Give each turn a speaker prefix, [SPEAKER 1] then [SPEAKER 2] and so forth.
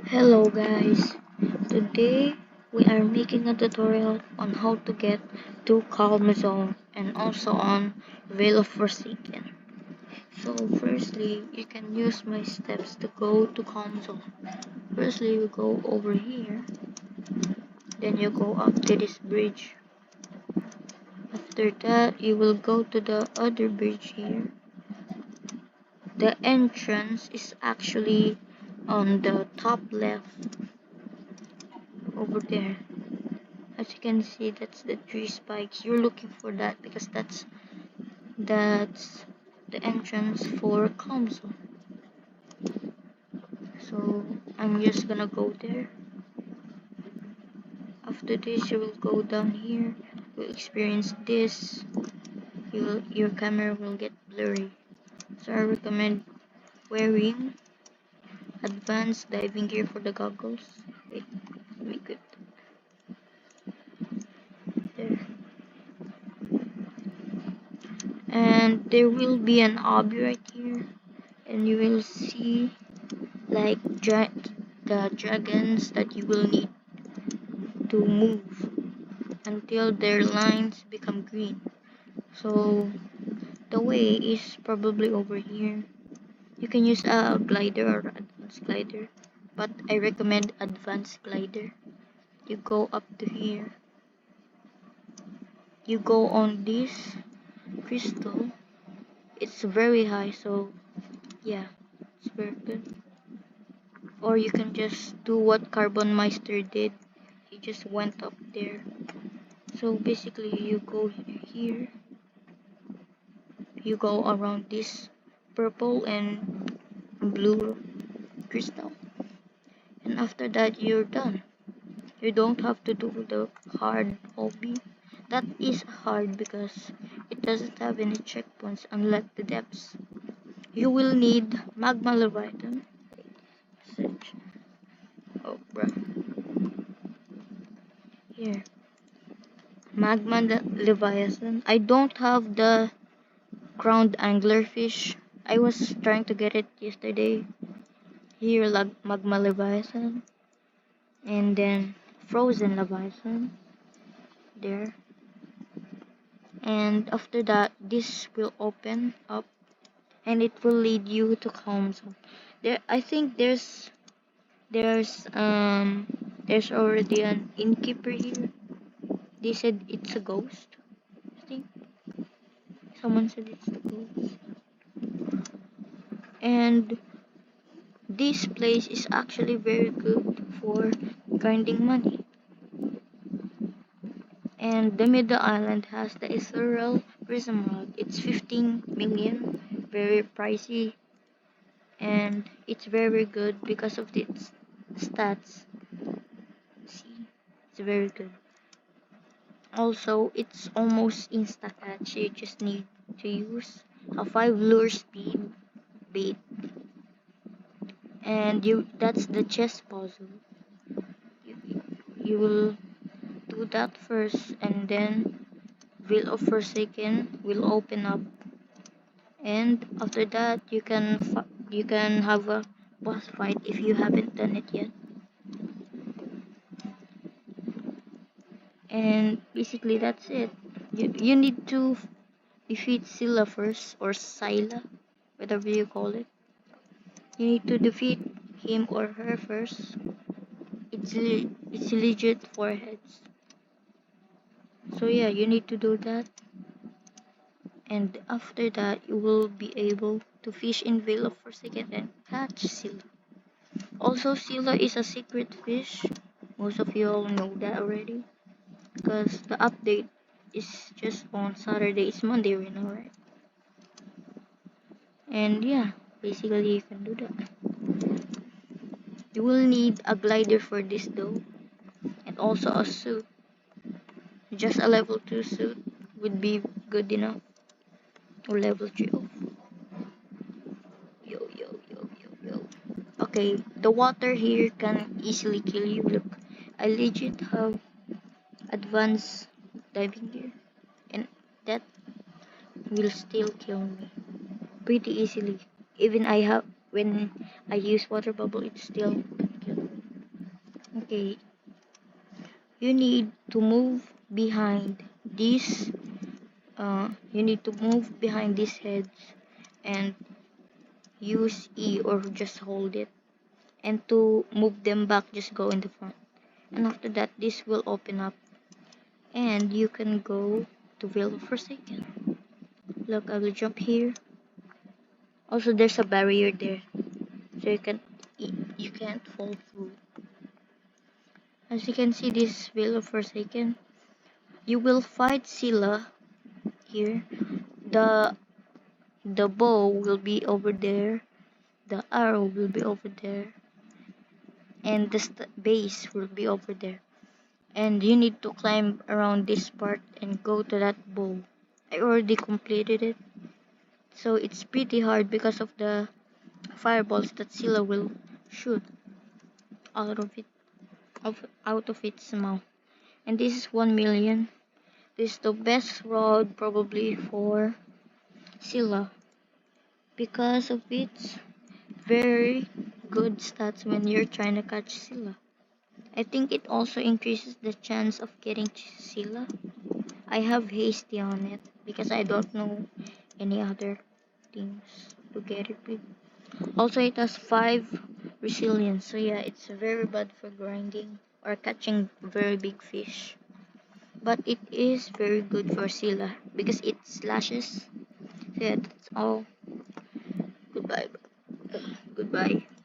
[SPEAKER 1] Hello guys, today we are making a tutorial on how to get to Calm Zone and also on Veil of Forsaken. So firstly, you can use my steps to go to Calm Zone. Firstly, you go over here, then you go up to this bridge. After that, you will go to the other bridge here. The entrance is actually on the top left over there. As you can see, that's the tree spikes. You're looking for that because that's the entrance for Kamzo. So I'm just gonna go there. After this, you will go down here. You'll experience this. Your camera will get blurry. So I recommend wearing advanced diving gear for the goggles. Wait, let me get there. And there will be an obby right here, and you will see like the dragons that you will need to move until their lines become green. So the way is probably over here. You can use a glider or advanced glider, but I recommend advanced glider. You go up to here. You go on this crystal. It's very high, so yeah, it's very good. Or you can just do what Carbon Meister did. He just went up there. So basically you go here, you go around this purple and blue crystal, and after that you're done. You don't have to do the hard hobby. That is hard because it doesn't have any checkpoints unlike the depths. You will need magma leviathan. Search. Oh bruh. Here. Magma leviathan. I don't have the crowned anglerfish. I was trying to get it yesterday. Here, magma leviathan, and then frozen leviathan there. And after that, this will open up, and it will lead you to Calm Zone. There, I think there's already an innkeeper here. They said it's a ghost. I think someone said it's a ghost. And this place is actually very good for grinding money. And the middle island has the ethereal prism rod. It's 15 million, very pricey, and it's very good because of its stats. See, it's very good. Also, it's almost insta catch. You just need to use a 5 lure speed bait, and that's the chest puzzle. You will do that first, and then Veil of Forsaken will open up, and after that you can have a boss fight if you haven't done it yet. And basically that's it. You need to defeat Scylla first, or Scylla, whatever you call it. You need to defeat him or her first. It's legit foreheads. So yeah, you need to do that, and after that you will be able to fish in Veil of Forsaken and catch Scylla. Also, Scylla is a secret fish. Most of you all know that already, because the update is just on Saturday. It's Monday right now, right? And yeah, basically you can do that. You will need a glider for this though, and also a suit. Just a level 2 suit would be good enough, or level 3. Yo, yo, yo, yo, yo. Okay, the water here can easily kill you. Look, I legit have advanced diving gear, and that will still kill me pretty easily. Even when I use water bubble, it still can kill me. Okay, you need to move behind these. You need to move behind these heads and use E or just hold it. And to move them back, just go in the front. And after that, this will open up, and you can go to Veil of Forsaken. Look, I will jump here. Also, there's a barrier there, so you can't fall through. As you can see, this Veil of Forsaken, you will fight Scylla here. The the bow will be over there. The arrow will be over there, and the base will be over there. And you need to climb around this part and go to that bow. I already completed it, so it's pretty hard because of the fireballs that Scylla will shoot out of out of its mouth. And this is 1 million. This is the best rod probably for Scylla because of its very good stats when you're trying to catch Scylla. I think it also increases the chance of getting Scylla. I have hasty on it because I don't know any other things to get it with. Also, it has 5 resilience, so yeah, it's very bad for grinding or catching very big fish. But it is very good for Scylla because it slashes. So yeah, that's all. Goodbye. Goodbye.